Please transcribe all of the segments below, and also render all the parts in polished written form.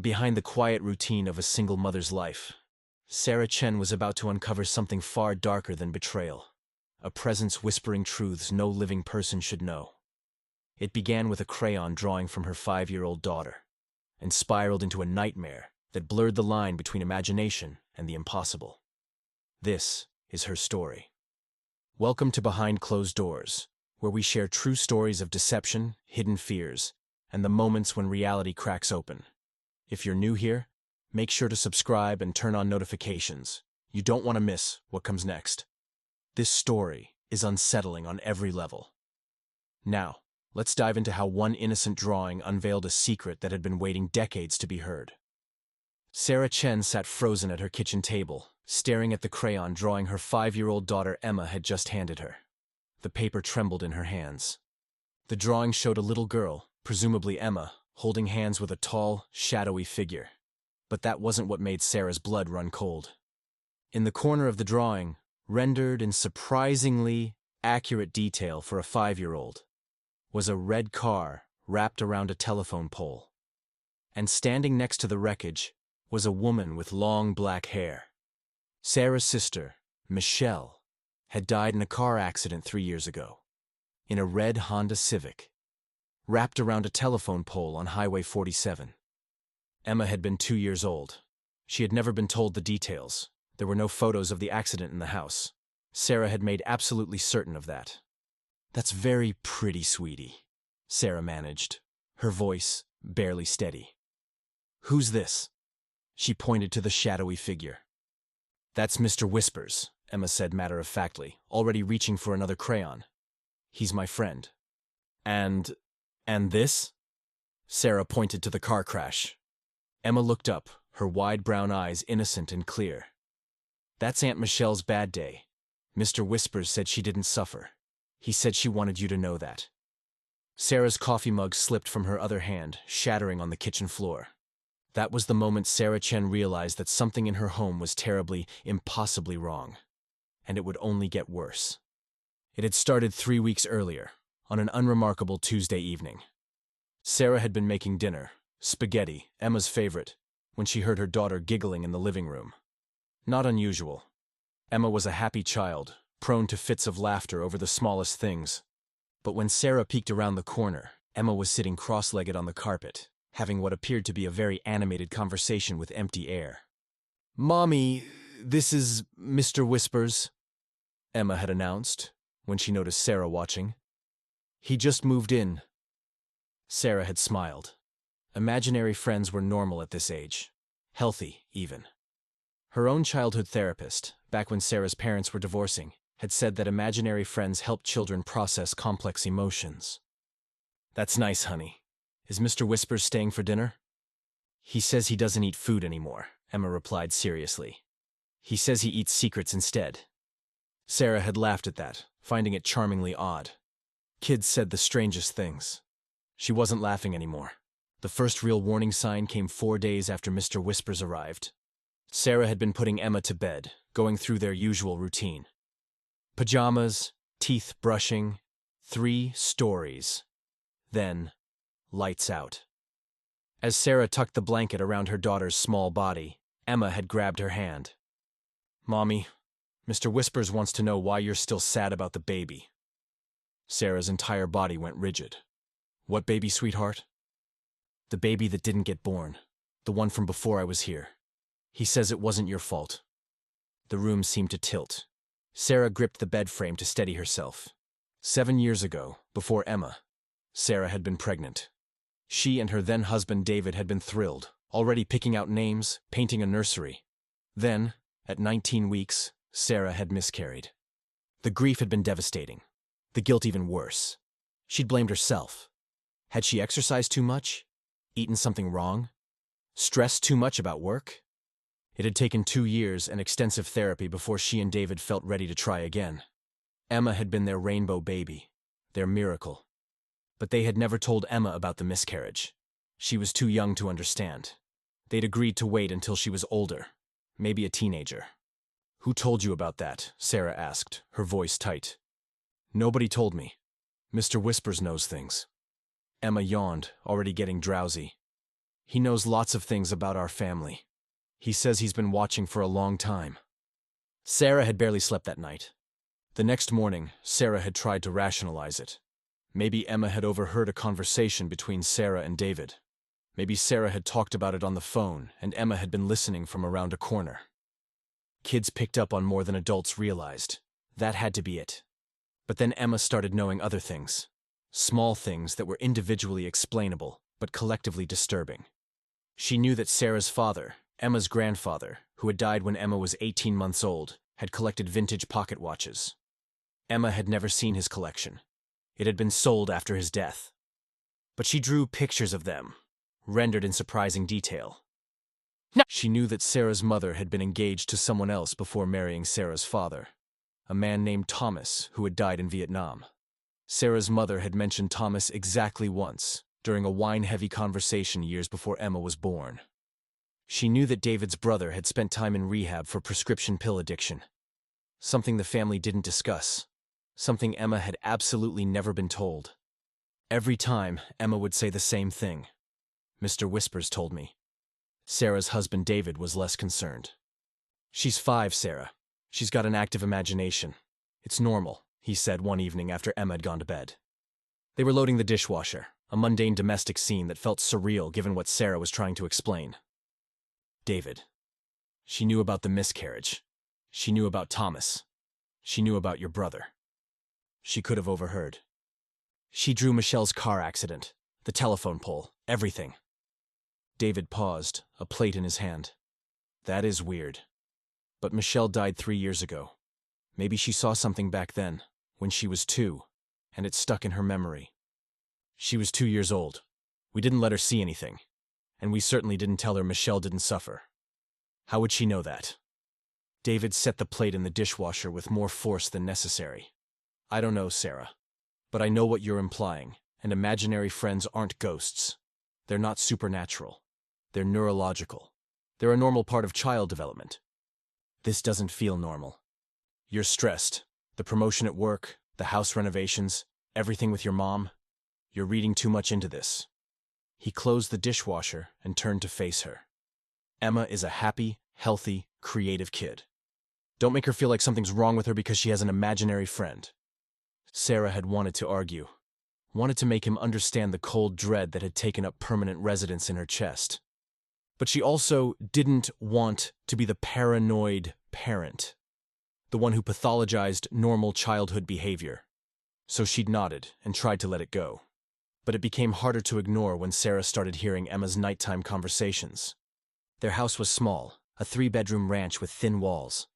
Behind the quiet routine of a single mother's life, Sarah Chen was about to uncover something far darker than betrayal, a presence whispering truths no living person should know. It began with a crayon drawing from her 5-year-old daughter, and spiraled into a nightmare that blurred the line between imagination and the impossible. This is her story. Welcome to Behind Closed Doors, where we share true stories of deception, hidden fears, and the moments when reality cracks open. If you're new here, make sure to subscribe and turn on notifications. You don't want to miss what comes next. This story is unsettling on every level. Now, let's dive into how one innocent drawing unveiled a secret that had been waiting decades to be heard. Sarah Chen sat frozen at her kitchen table, staring at the crayon drawing her 5-year-old daughter Emma had just handed her. The paper trembled in her hands. The drawing showed a little girl, presumably Emma, holding hands with a tall, shadowy figure. But that wasn't what made Sarah's blood run cold. In the corner of the drawing, rendered in surprisingly accurate detail for a 5-year-old, was a red car wrapped around a telephone pole. And standing next to the wreckage was a woman with long black hair. Sarah's sister, Michelle, had died in a car accident 3 years ago, in a red Honda Civic, wrapped around a telephone pole on Highway 47. Emma had been 2 years old. She had never been told the details. There were no photos of the accident in the house. Sarah had made absolutely certain of that. "That's very pretty, sweetie," Sarah managed, her voice barely steady. "Who's this?" She pointed to the shadowy figure. "That's Mr. Whispers," Emma said matter-of-factly, already reaching for another crayon. "He's my friend." And this?" Sarah pointed to the car crash. Emma looked up, her wide brown eyes innocent and clear. "That's Aunt Michelle's bad day. Mr. Whispers said she didn't suffer. He said she wanted you to know that." Sarah's coffee mug slipped from her other hand, shattering on the kitchen floor. That was the moment Sarah Chen realized that something in her home was terribly, impossibly wrong. And it would only get worse. It had started 3 weeks earlier, on an unremarkable Tuesday evening. Sarah had been making dinner, spaghetti, Emma's favorite, when she heard her daughter giggling in the living room. Not unusual. Emma was a happy child, prone to fits of laughter over the smallest things. But when Sarah peeked around the corner, Emma was sitting cross-legged on the carpet, having what appeared to be a very animated conversation with empty air. "Mommy, this is Mr. Whispers," Emma had announced, when she noticed Sarah watching. "He just moved in." Sarah had smiled. Imaginary friends were normal at this age. Healthy, even. Her own childhood therapist, back when Sarah's parents were divorcing, had said that imaginary friends help children process complex emotions. "That's nice, honey. Is Mr. Whispers staying for dinner?" "He says he doesn't eat food anymore," Emma replied seriously. "He says he eats secrets instead." Sarah had laughed at that, finding it charmingly odd. Kids said the strangest things. She wasn't laughing anymore. The first real warning sign came 4 days after Mr. Whispers arrived. Sarah had been putting Emma to bed, going through their usual routine. Pajamas, teeth brushing, 3 stories. Then, lights out. As Sarah tucked the blanket around her daughter's small body, Emma had grabbed her hand. "Mommy, Mr. Whispers wants to know why you're still sad about the baby." Sarah's entire body went rigid. "What baby, sweetheart?" "The baby that didn't get born. The one from before I was here. He says it wasn't your fault." The room seemed to tilt. Sarah gripped the bed frame to steady herself. 7 years ago, before Emma, Sarah had been pregnant. She and her then-husband David had been thrilled, already picking out names, painting a nursery. Then, at 19 weeks, Sarah had miscarried. The grief had been devastating. The guilt even worse. She'd blamed herself. Had she exercised too much? Eaten something wrong? Stressed too much about work? It had taken 2 years and extensive therapy before she and David felt ready to try again. Emma had been their rainbow baby, their miracle. But they had never told Emma about the miscarriage. She was too young to understand. They'd agreed to wait until she was older, maybe a teenager. "Who told you about that?" Sarah asked, her voice tight. "Nobody told me. Mr. Whispers knows things." Emma yawned, already getting drowsy. He knows lots of things about our family. He says he's been watching for a long time. Sarah had barely slept that night. The next morning, Sarah had tried to rationalize it. Maybe Emma had overheard a conversation between Sarah and David. Maybe Sarah had talked about it on the phone, and Emma had been listening from around a corner. Kids picked up on more than adults realized. That had to be it. But then Emma started knowing other things. Small things that were individually explainable, but collectively disturbing. She knew that Sarah's father, Emma's grandfather, who had died when Emma was 18 months old, had collected vintage pocket watches. Emma had never seen his collection. It had been sold after his death. But she drew pictures of them, rendered in surprising detail. She knew that Sarah's mother had been engaged to someone else before marrying Sarah's father, a man named Thomas who had died in Vietnam. Sarah's mother had mentioned Thomas exactly once, during a wine-heavy conversation years before Emma was born. She knew that David's brother had spent time in rehab for prescription pill addiction, something the family didn't discuss, something Emma had absolutely never been told. Every time, Emma would say the same thing. Mr. Whispers told me. Sarah's husband David was less concerned. She's 5, Sarah. She's got an active imagination. It's normal, he said one evening after Emma had gone to bed. They were loading the dishwasher, a mundane domestic scene that felt surreal given what Sarah was trying to explain. David. She knew about the miscarriage. She knew about Thomas. She knew about your brother. She could have overheard. She drew Michelle's car accident, the telephone pole, everything. David paused, a plate in his hand. That is weird. But Michelle died 3 years ago. Maybe she saw something back then, when she was 2, and it stuck in her memory. She was 2 years old. We didn't let her see anything. And we certainly didn't tell her Michelle didn't suffer. How would she know that? David set the plate in the dishwasher with more force than necessary. I don't know, Sarah. But I know what you're implying, and imaginary friends aren't ghosts. They're not supernatural. They're neurological. They're a normal part of child development. This doesn't feel normal. You're stressed. The promotion at work, the house renovations, everything with your mom. You're reading too much into this. He closed the dishwasher and turned to face her. Emma is a happy, healthy, creative kid. Don't make her feel like something's wrong with her because she has an imaginary friend. Sarah had wanted to argue, wanted to make him understand the cold dread that had taken up permanent residence in her chest. But she also didn't want to be the paranoid parent, the one who pathologized normal childhood behavior. So she'd nodded and tried to let it go. But it became harder to ignore when Sarah started hearing Emma's nighttime conversations. Their house was small, a 3-bedroom ranch with thin walls.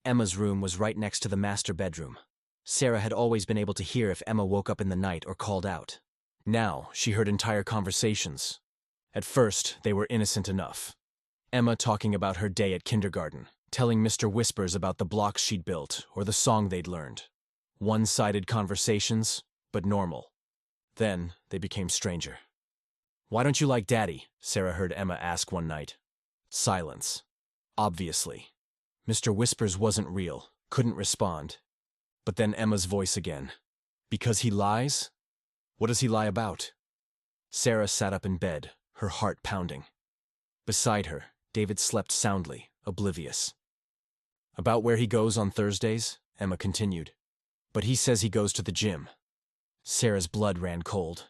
Emma's room was right next to the master bedroom. Sarah had always been able to hear if Emma woke up in the night or called out. Now she heard entire conversations. At first, they were innocent enough. Emma talking about her day at kindergarten, telling Mr. Whispers about the blocks she'd built or the song they'd learned. One-sided conversations, but normal. Then they became stranger. "Why don't you like Daddy?" Sarah heard Emma ask one night. Silence. Obviously. Mr. Whispers wasn't real, couldn't respond. But then Emma's voice again. "Because he lies? What does he lie about?" Sarah sat up in bed, her heart pounding. Beside her, David slept soundly, oblivious. "About where he goes on Thursdays?" Emma continued. "But he says he goes to the gym." Sarah's blood ran cold.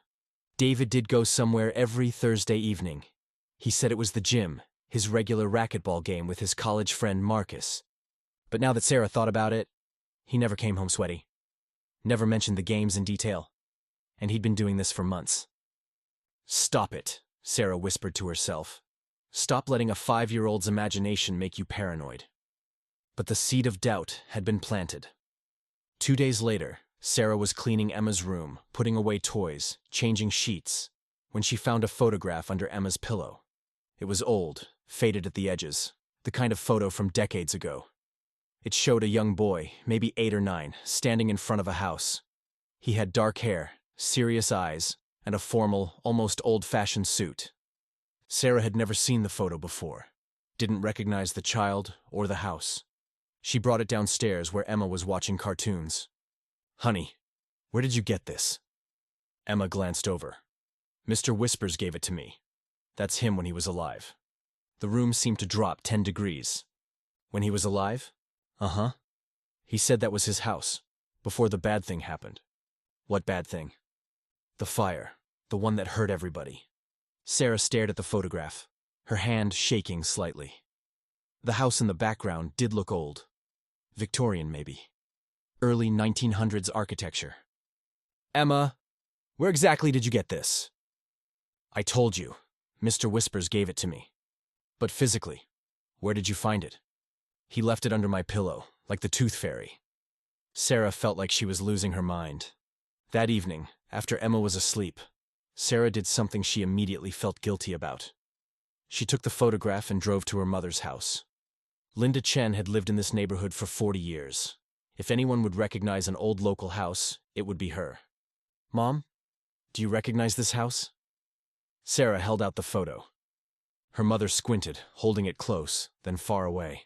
David did go somewhere every Thursday evening. He said it was the gym, his regular racquetball game with his college friend Marcus. But now that Sarah thought about it, he never came home sweaty. Never mentioned the games in detail. And he'd been doing this for months. "Stop it," Sarah whispered to herself. "Stop letting a 5-year-old's imagination make you paranoid." But the seed of doubt had been planted. 2 days later, Sarah was cleaning Emma's room, putting away toys, changing sheets, when she found a photograph under Emma's pillow. It was old, faded at the edges, the kind of photo from decades ago. It showed a young boy, maybe 8 or 9, standing in front of a house. He had dark hair, serious eyes, and a formal, almost old-fashioned suit. Sarah had never seen the photo before, didn't recognize the child or the house. She brought it downstairs where Emma was watching cartoons. "Honey, where did you get this?" Emma glanced over. "Mr. Whispers gave it to me." That's him when he was alive. The room seemed to drop 10 degrees. When he was alive? Uh-huh. He said that was his house, before the bad thing happened. What bad thing? The fire, the one that hurt everybody. Sarah stared at the photograph, her hand shaking slightly. The house in the background did look old. Victorian, maybe. Early 1900s architecture. Emma, where exactly did you get this? I told you. Mr. Whispers gave it to me. But physically, where did you find it? He left it under my pillow, like the tooth fairy. Sarah felt like she was losing her mind. That evening, after Emma was asleep, Sarah did something she immediately felt guilty about. She took the photograph and drove to her mother's house. Linda Chen had lived in this neighborhood for 40 years. If anyone would recognize an old local house, it would be her. Mom, do you recognize this house? Sarah held out the photo. Her mother squinted, holding it close, then far away.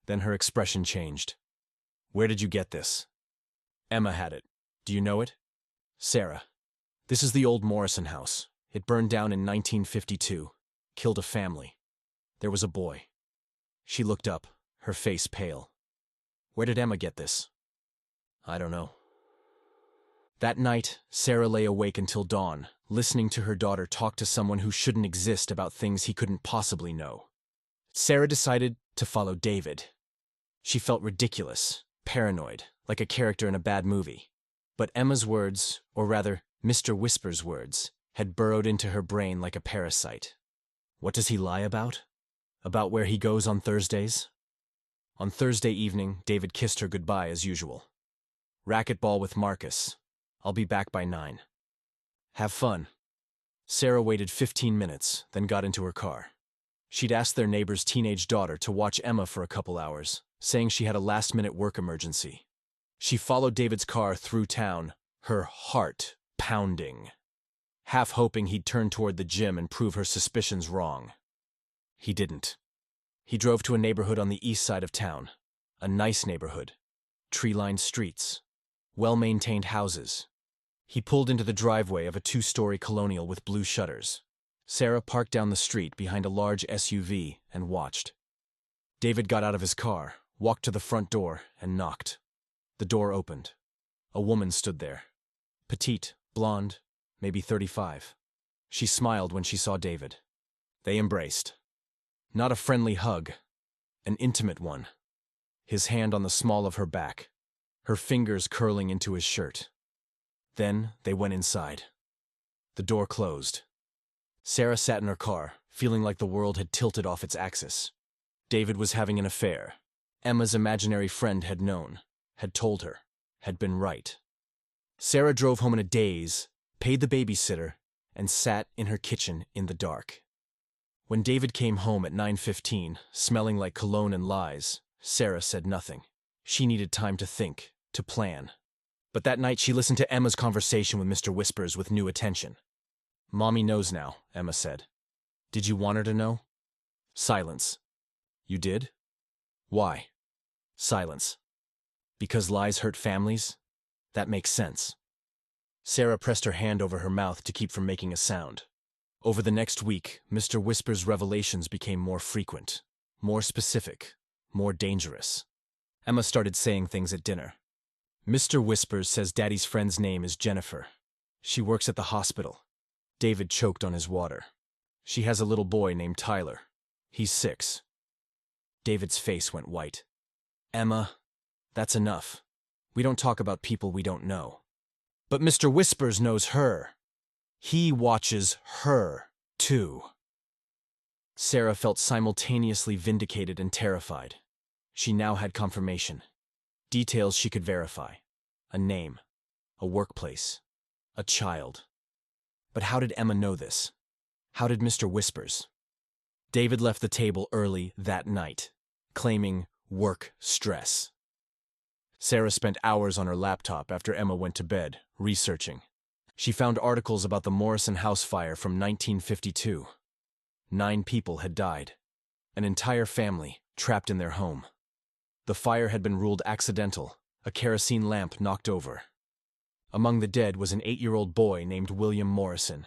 Then her expression changed. Where did you get this? Emma had it. Do you know it? Sarah. This is the old Morrison house. It burned down in 1952. Killed a family. There was a boy. She looked up, her face pale. Where did Emma get this? I don't know. That night, Sarah lay awake until dawn, listening to her daughter talk to someone who shouldn't exist about things he couldn't possibly know. Sarah decided to follow David. She felt ridiculous, paranoid, like a character in a bad movie. But Emma's words, or rather, Mr. Whisper's words, had burrowed into her brain like a parasite. What does he lie about? About where he goes on Thursdays? On Thursday evening, David kissed her goodbye as usual. Racquetball with Marcus. I'll be back by 9. Have fun. Sarah waited 15 minutes, then got into her car. She'd asked their neighbor's teenage daughter to watch Emma for a couple hours, saying she had a last-minute work emergency. She followed David's car through town, her heart pounding, half hoping he'd turn toward the gym and prove her suspicions wrong. He didn't. He drove to a neighborhood on the east side of town. A nice neighborhood. Tree-lined streets. Well-maintained houses. He pulled into the driveway of a 2-story colonial with blue shutters. Sarah parked down the street behind a large SUV and watched. David got out of his car, walked to the front door, and knocked. The door opened. A woman stood there. Petite, blonde, maybe 35. She smiled when she saw David. They embraced. Not a friendly hug, an intimate one. His hand on the small of her back, her fingers curling into his shirt. Then they went inside. The door closed. Sarah sat in her car, feeling like the world had tilted off its axis. David was having an affair. Emma's imaginary friend had known, had told her, had been right. Sarah drove home in a daze, paid the babysitter, and sat in her kitchen in the dark. When David came home at 9:15, smelling like cologne and lies, Sarah said nothing. She needed time to think, to plan. But that night she listened to Emma's conversation with Mr. Whispers with new attention. Mommy knows now, Emma said. Did you want her to know? Silence. You did? Why? Silence. Because lies hurt families? That makes sense. Sarah pressed her hand over her mouth to keep from making a sound. Over the next week, Mr. Whisper's revelations became more frequent, more specific, more dangerous. Emma started saying things at dinner. Mr. Whispers says Daddy's friend's name is Jennifer. She works at the hospital. David choked on his water. She has a little boy named Tyler. He's 6. David's face went white. Emma, that's enough. We don't talk about people we don't know. But Mr. Whispers knows her. He watches her, too. Sarah felt simultaneously vindicated and terrified. She now had confirmation. Details she could verify. A name. A workplace. A child. But how did Emma know this? How did Mr. Whispers? David left the table early that night, claiming work stress. Sarah spent hours on her laptop after Emma went to bed, researching. She found articles about the Morrison house fire from 1952. 9 people had died. An entire family trapped in their home. The fire had been ruled accidental, a kerosene lamp knocked over. Among the dead was an 8-year-old boy named William Morrison.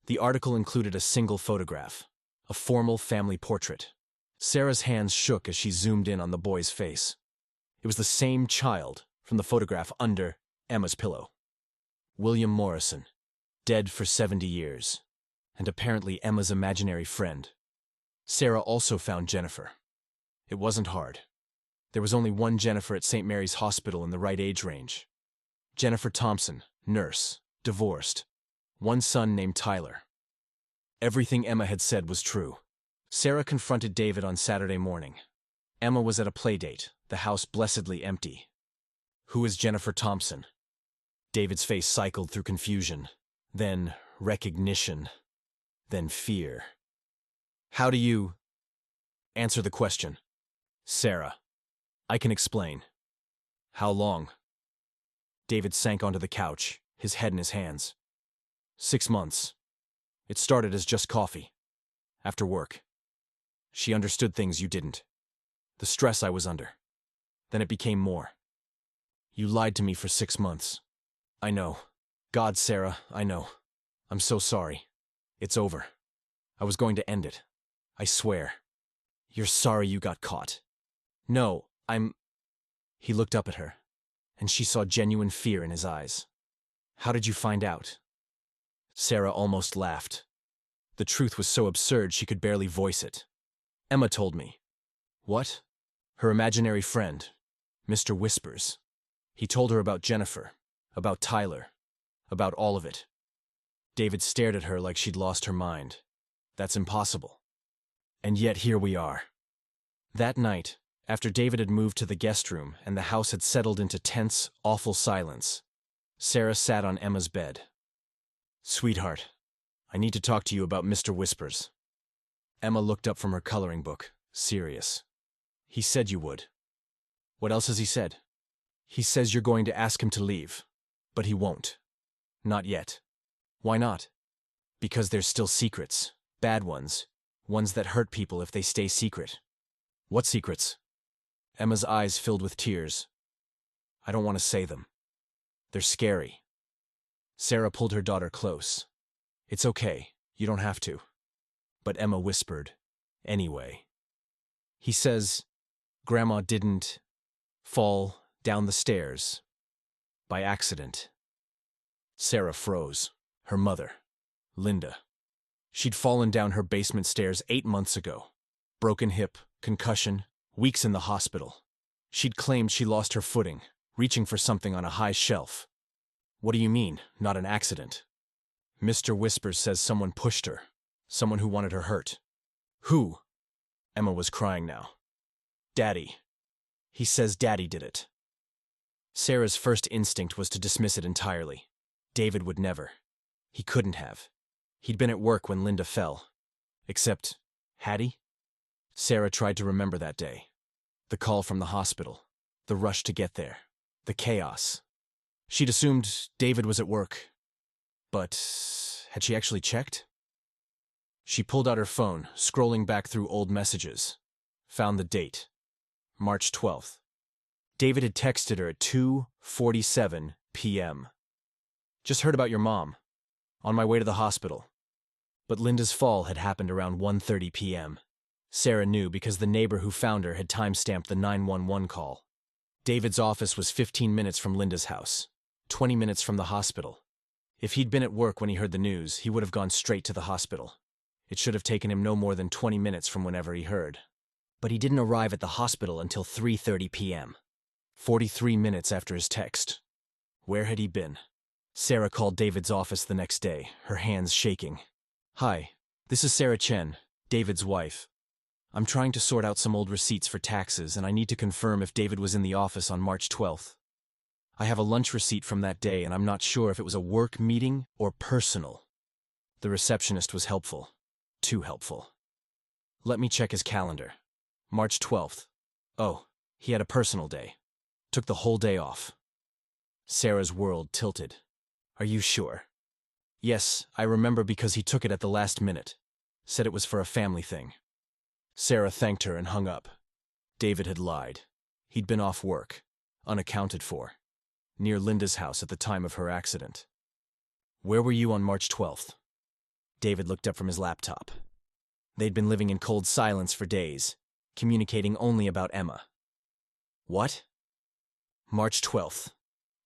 The article included a single photograph, a formal family portrait. Sarah's hands shook as she zoomed in on the boy's face. It was the same child from the photograph under Emma's pillow. William Morrison, dead for 70 years, and apparently Emma's imaginary friend. Sarah also found Jennifer. It wasn't hard. There was only one Jennifer at St. Mary's Hospital in the right age range. Jennifer Thompson, nurse, divorced. One son named Tyler. Everything Emma had said was true. Sarah confronted David on Saturday morning. Emma was at a play date, the house blessedly empty. Who is Jennifer Thompson? David's face cycled through confusion, then recognition, then fear. How do you answer the question? Sarah, I can explain. How long? David sank onto the couch, his head in his hands. 6 months. It started as just coffee. After work. She understood things you didn't. The stress I was under. Then it became more. You lied to me for 6 months. I know. God, Sarah, I know. I'm so sorry. It's over. I was going to end it. I swear. You're sorry you got caught. No, He looked up at her, and she saw genuine fear in his eyes. How did you find out? Sarah almost laughed. The truth was so absurd she could barely voice it. Emma told me. What? Her imaginary friend, Mr. Whispers. He told her about Jennifer, about Tyler, about all of it. David stared at her like she'd lost her mind. That's impossible. And yet here we are. That night, after David had moved to the guest room and the house had settled into tense, awful silence, Sarah sat on Emma's bed. Sweetheart, I need to talk to you about Mr. Whispers. Emma looked up from her coloring book, serious. He said you would. What else has he said? He says you're going to ask him to leave, but he won't. Not yet. Why not? Because there's still secrets, bad ones, ones that hurt people if they stay secret. What secrets? Emma's eyes filled with tears. I don't want to say them. They're scary. Sarah pulled her daughter close. It's okay, you don't have to. But Emma whispered, anyway. He says, Grandma didn't fall down the stairs by accident. Sarah froze. Her mother, Linda. She'd fallen down her basement stairs 8 months ago. Broken hip, concussion, weeks in the hospital. She'd claimed she lost her footing, reaching for something on a high shelf. What do you mean, not an accident? Mr. Whispers says someone pushed her, someone who wanted her hurt. Who? Emma was crying now. Daddy. He says Daddy did it. Sarah's first instinct was to dismiss it entirely. David would never. He couldn't have. He'd been at work when Linda fell. Except, had he? Sarah tried to remember that day. The call from the hospital. The rush to get there. The chaos. She'd assumed David was at work. But had she actually checked? She pulled out her phone, scrolling back through old messages. Found the date. March 12th. David had texted her at 2:47 p.m. Just heard about your mom. On my way to the hospital. But Linda's fall had happened around 1:30 p.m. Sarah knew because the neighbor who found her had time-stamped the 911 call. David's office was 15 minutes from Linda's house, 20 minutes from the hospital. If he'd been at work when he heard the news, he would have gone straight to the hospital. It should have taken him no more than 20 minutes from whenever he heard. But he didn't arrive at the hospital until 3:30 p.m. 43 minutes after his text. Where had he been? Sarah called David's office the next day, her hands shaking. Hi, this is Sarah Chen, David's wife. I'm trying to sort out some old receipts for taxes, and I need to confirm if David was in the office on March 12th. I have a lunch receipt from that day, and I'm not sure if it was a work meeting or personal. The receptionist was helpful. Too helpful. Let me check his calendar. March 12th. Oh, he had a personal day. Took the whole day off. Sarah's world tilted. Are you sure? Yes, I remember because he took it at the last minute. Said it was for a family thing. Sarah thanked her and hung up. David had lied. He'd been off work, unaccounted for, near Linda's house at the time of her accident. Where were you on March 12th? David looked up from his laptop. They'd been living in cold silence for days, communicating only about Emma. What? March 12th,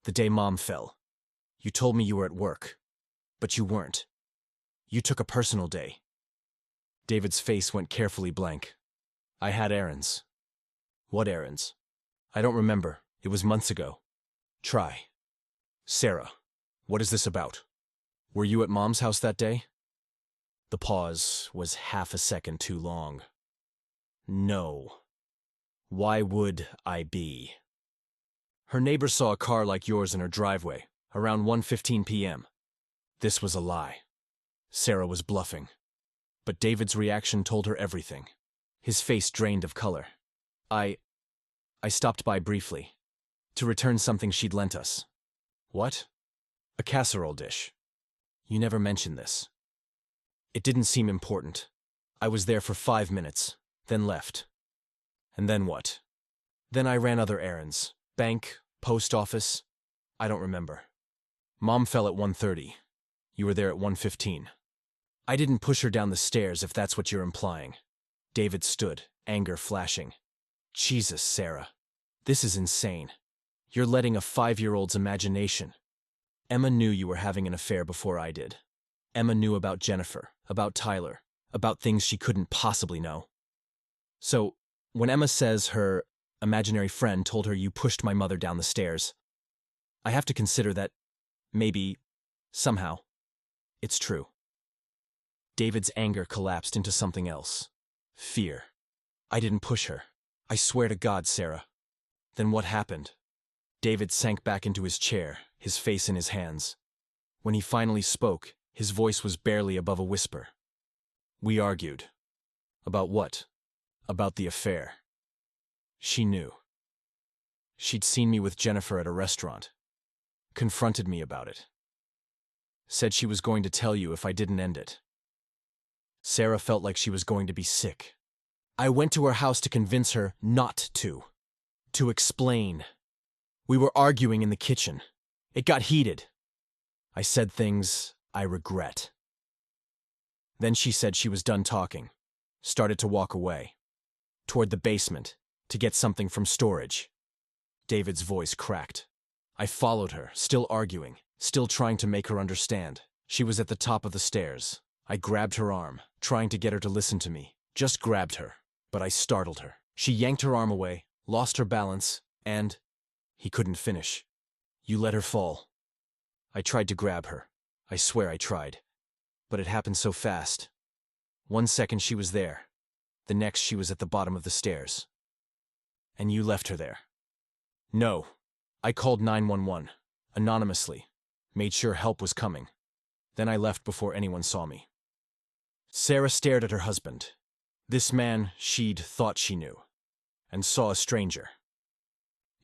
the day Mom fell. You told me you were at work, but you weren't. You took a personal day. David's face went carefully blank. I had errands. What errands? I don't remember. It was months ago. Try. Sarah, what is this about? Were you at Mom's house that day? The pause was half a second too long. No. Why would I be? Her neighbor saw a car like yours in her driveway, around 1:15 p.m. This was a lie. Sarah was bluffing. But David's reaction told her everything. His face drained of color. I stopped by briefly, to return something she'd lent us. What? A casserole dish. You never mentioned this. It didn't seem important. I was there for 5 minutes, then left. And then what? Then I ran other errands. Bank, post office. I don't remember. Mom fell at 1:30. You were there at 1:15. I didn't push her down the stairs, if that's what you're implying. David stood, anger flashing. Jesus, Sarah. This is insane. You're letting a 5-year-old's imagination. Emma knew you were having an affair before I did. Emma knew about Jennifer, about Tyler, about things she couldn't possibly know. So, when Emma says her imaginary friend told her you pushed my mother down the stairs, I have to consider that maybe, somehow, it's true. David's anger collapsed into something else. Fear. I didn't push her. I swear to God, Sarah. Then what happened? David sank back into his chair, his face in his hands. When he finally spoke, his voice was barely above a whisper. We argued. About what? About the affair. She knew. She'd seen me with Jennifer at a restaurant. Confronted me about it. Said she was going to tell you if I didn't end it. Sarah felt like she was going to be sick. I went to her house to convince her not to. To explain. We were arguing in the kitchen. It got heated. I said things I regret. Then she said she was done talking. Started to walk away. Toward the basement, to get something from storage. David's voice cracked. I followed her, still arguing, still trying to make her understand. She was at the top of the stairs. I grabbed her arm, trying to get her to listen to me. Just grabbed her, but I startled her. She yanked her arm away, lost her balance, and... He couldn't finish. You let her fall. I tried to grab her. I swear I tried. But it happened so fast. 1 second she was there. The next she was at the bottom of the stairs. And you left her there. No. I called 911, anonymously. Made sure help was coming. Then I left before anyone saw me. Sarah stared at her husband. This man she'd thought she knew. And saw a stranger.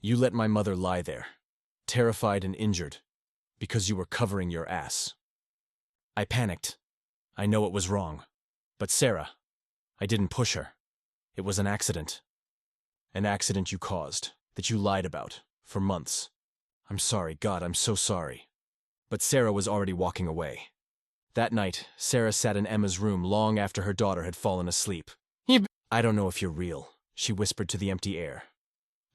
You let my mother lie there, terrified and injured, because you were covering your ass. I panicked. I know it was wrong. But Sarah, I didn't push her. It was an accident. An accident you caused, that you lied about, for months. I'm sorry, God, I'm so sorry. But Sarah was already walking away. That night, Sarah sat in Emma's room long after her daughter had fallen asleep. I don't know if you're real, she whispered to the empty air.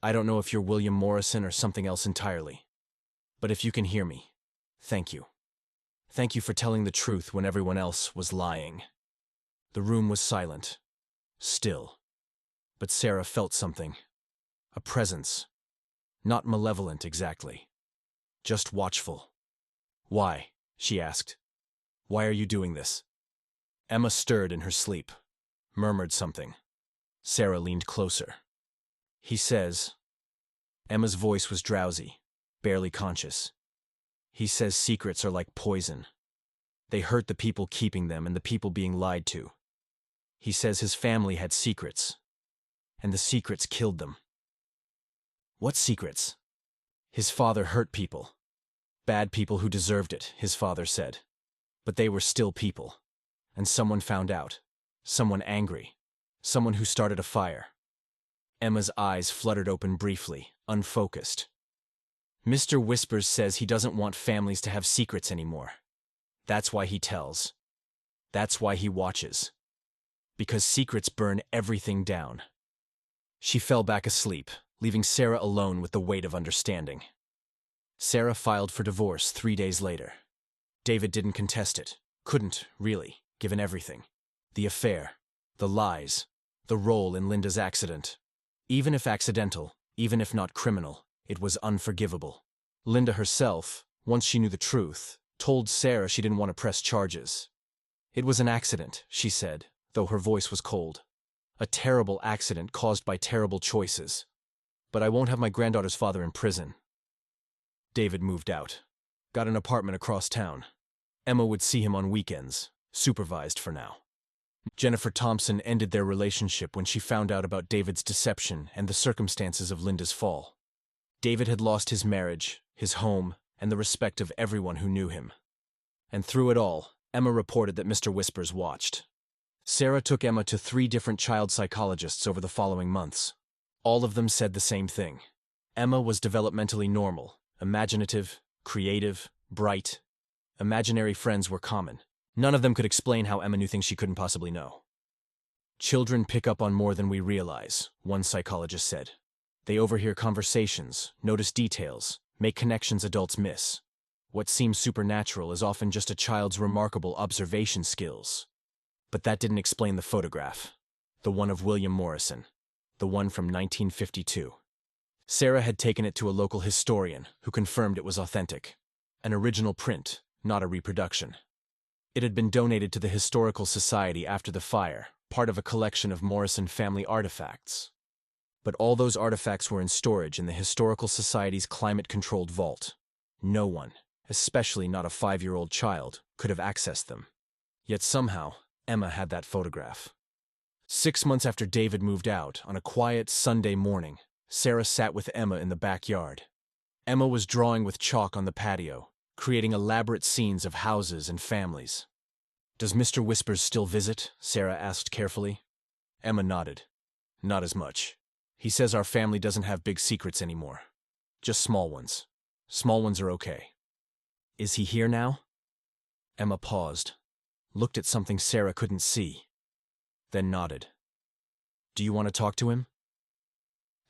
I don't know if you're William Morrison or something else entirely. But if you can hear me, thank you. Thank you for telling the truth when everyone else was lying. The room was silent. Still. But Sarah felt something. A presence. Not malevolent exactly. Just watchful. Why? She asked. Why are you doing this? Emma stirred in her sleep. Murmured something. Sarah leaned closer. He says... Emma's voice was drowsy, barely conscious. He says secrets are like poison. They hurt the people keeping them and the people being lied to. He says his family had secrets, and the secrets killed them. What secrets? His father hurt people. Bad people who deserved it, his father said. But they were still people. And someone found out. Someone angry. Someone who started a fire. Emma's eyes fluttered open briefly, unfocused. Mr. Whispers says he doesn't want families to have secrets anymore. That's why he tells. That's why he watches. Because secrets burn everything down. She fell back asleep, leaving Sarah alone with the weight of understanding. Sarah filed for divorce 3 days later. David didn't contest it. Couldn't, really, given everything. The affair, the lies, the role in Linda's accident. Even if accidental, even if not criminal, it was unforgivable. Linda herself, once she knew the truth, told Sarah she didn't want to press charges. It was an accident, she said, though her voice was cold. A terrible accident caused by terrible choices. But I won't have my granddaughter's father in prison. David moved out. Got an apartment across town. Emma would see him on weekends, supervised for now. Jennifer Thompson ended their relationship when she found out about David's deception and the circumstances of Linda's fall. David had lost his marriage, his home, and the respect of everyone who knew him. And through it all, Emma reported that Mr. Whispers watched. Sarah took Emma to 3 different child psychologists over the following months. All of them said the same thing. Emma was developmentally normal, imaginative, creative, bright. Imaginary friends were common. None of them could explain how Emma knew things she couldn't possibly know. Children pick up on more than we realize, one psychologist said. They overhear conversations, notice details, make connections adults miss. What seems supernatural is often just a child's remarkable observation skills. But that didn't explain the photograph. The one of William Morrison. The one from 1952. Sarah had taken it to a local historian, who confirmed it was authentic. An original print, not a reproduction. It had been donated to the Historical Society after the fire, part of a collection of Morrison family artifacts. But all those artifacts were in storage in the Historical Society's climate-controlled vault. No one, especially not a 5-year-old child, could have accessed them. Yet somehow, Emma had that photograph. 6 months after David moved out, on a quiet Sunday morning, Sarah sat with Emma in the backyard. Emma was drawing with chalk on the patio, creating elaborate scenes of houses and families. "Does Mr. Whispers still visit?" Sarah asked carefully. Emma nodded. "Not as much. He says our family doesn't have big secrets anymore. Just small ones. Small ones are okay." "Is he here now?" Emma paused, looked at something Sarah couldn't see, then nodded. "Do you want to talk to him?"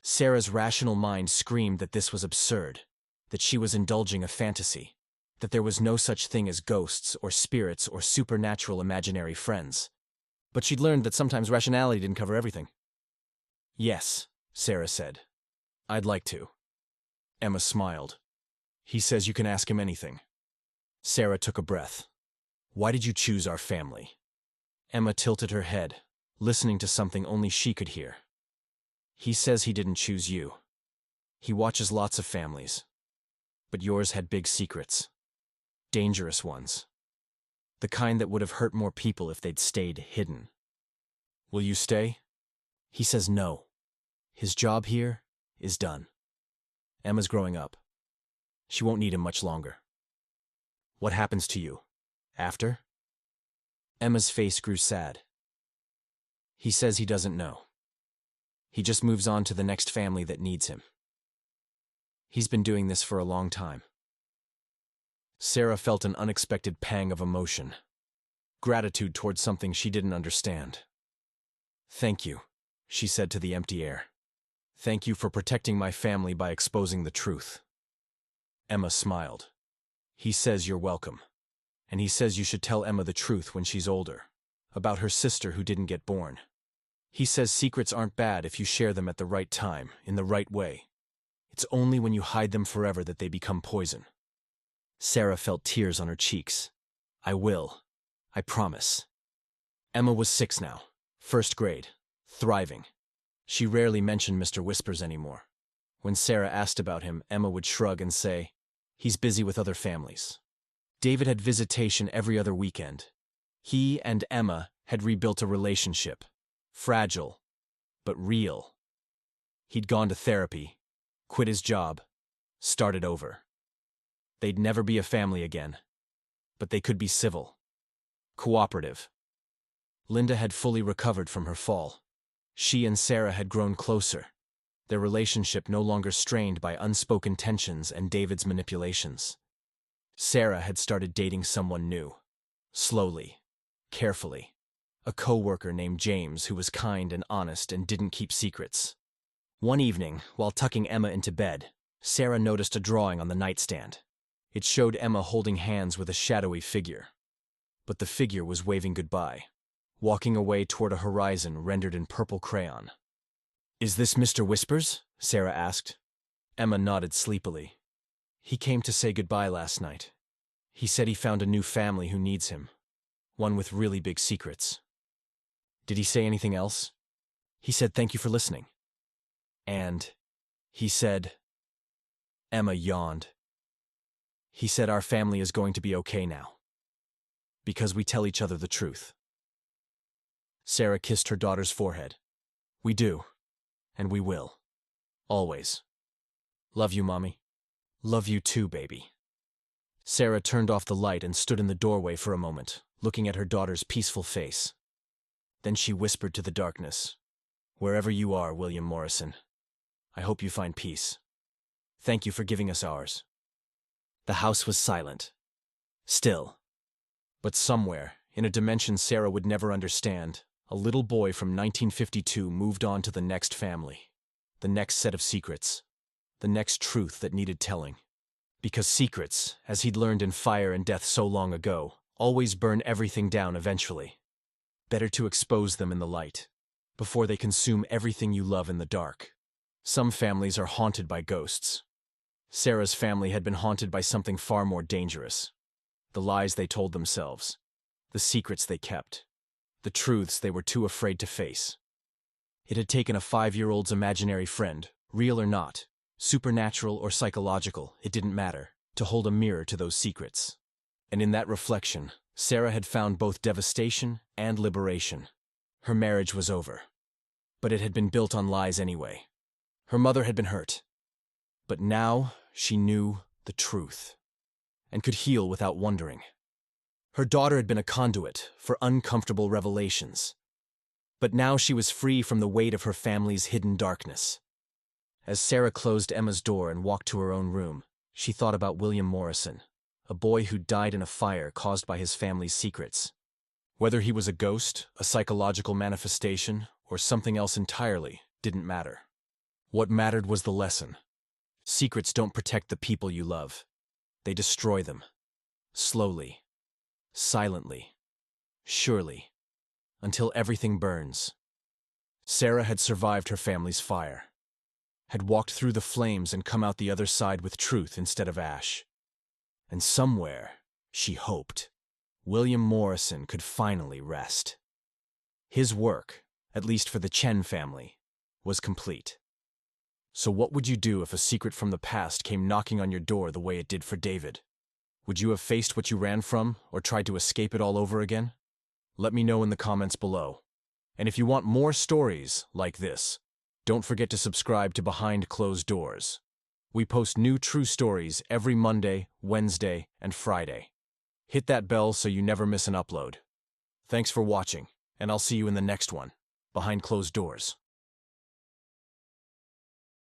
Sarah's rational mind screamed that this was absurd, that she was indulging a fantasy, that there was no such thing as ghosts or spirits or supernatural imaginary friends. But she'd learned that sometimes rationality didn't cover everything. "Yes," Sarah said. "I'd like to." Emma smiled. "He says you can ask him anything." Sarah took a breath. "Why did you choose our family?" Emma tilted her head, listening to something only she could hear. "He says he didn't choose you. He watches lots of families. But yours had big secrets. Dangerous ones. The kind that would have hurt more people if they'd stayed hidden. Will you stay?" He says no. His job here is done. Emma's growing up. She won't need him much longer. What happens to you? After? Emma's face grew sad. He says he doesn't know. He just moves on to the next family that needs him. He's been doing this for a long time. Sarah felt an unexpected pang of emotion. Gratitude towards something she didn't understand. "Thank you," she said to the empty air. "Thank you for protecting my family by exposing the truth." Emma smiled. "He says you're welcome. And he says you should tell Emma the truth when she's older, about her sister who didn't get born. He says secrets aren't bad if you share them at the right time, in the right way. It's only when you hide them forever that they become poison." Sarah felt tears on her cheeks. "I will. I promise." Emma was 6 now, 1st grade, thriving. She rarely mentioned Mr. Whispers anymore. When Sarah asked about him, Emma would shrug and say, "He's busy with other families." David had visitation every other weekend. He and Emma had rebuilt a relationship. Fragile, but real. He'd gone to therapy, quit his job, started over. They'd never be a family again, but they could be civil, cooperative. Linda had fully recovered from her fall. She and Sarah had grown closer, their relationship no longer strained by unspoken tensions and David's manipulations. Sarah had started dating someone new, slowly, carefully. A co-worker named James who was kind and honest and didn't keep secrets. One evening, while tucking Emma into bed, Sarah noticed a drawing on the nightstand. It showed Emma holding hands with a shadowy figure. But the figure was waving goodbye, walking away toward a horizon rendered in purple crayon. "Is this Mr. Whispers?" Sarah asked. Emma nodded sleepily. "He came to say goodbye last night. He said he found a new family who needs him, one with really big secrets." "Did he say anything else?" "He said thank you for listening." "And he said—" Emma yawned. "He said our family is going to be okay now, because we tell each other the truth." Sarah kissed her daughter's forehead. "We do, and we will. Always. Love you, Mommy." "Love you too, baby." Sarah turned off the light and stood in the doorway for a moment, looking at her daughter's peaceful face. Then she whispered to the darkness, "Wherever you are, William Morrison, I hope you find peace. Thank you for giving us ours." The house was silent. Still. But somewhere, in a dimension Sarah would never understand, a little boy from 1952 moved on to the next family, the next set of secrets, the next truth that needed telling. Because secrets, as he'd learned in Fire and Death so long ago, always burn everything down eventually. Better to expose them in the light, before they consume everything you love in the dark. Some families are haunted by ghosts. Sarah's family had been haunted by something far more dangerous. The lies they told themselves, the secrets they kept, the truths they were too afraid to face. It had taken a 5-year-old's imaginary friend, real or not, supernatural or psychological, it didn't matter, to hold a mirror to those secrets. And in that reflection, Sarah had found both devastation and liberation. Her marriage was over. But it had been built on lies anyway. Her mother had been hurt. But now she knew the truth, and could heal without wondering. Her daughter had been a conduit for uncomfortable revelations. But now she was free from the weight of her family's hidden darkness. As Sarah closed Emma's door and walked to her own room, she thought about William Morrison, a boy who died in a fire caused by his family's secrets. Whether he was a ghost, a psychological manifestation, or something else entirely, didn't matter. What mattered was the lesson. Secrets don't protect the people you love. They destroy them. Slowly. Silently. Surely. Until everything burns. Sarah had survived her family's fire. Had walked through the flames and come out the other side with truth instead of ash. And somewhere, she hoped, William Morrison could finally rest. His work, at least for the Chen family, was complete. So what would you do if a secret from the past came knocking on your door the way it did for David? Would you have faced what you ran from, or tried to escape it all over again? Let me know in the comments below. And if you want more stories like this, don't forget to subscribe to Behind Closed Doors. We post new true stories every Monday, Wednesday, and Friday. Hit that bell so you never miss an upload. Thanks for watching, and I'll see you in the next one, Behind Closed Doors.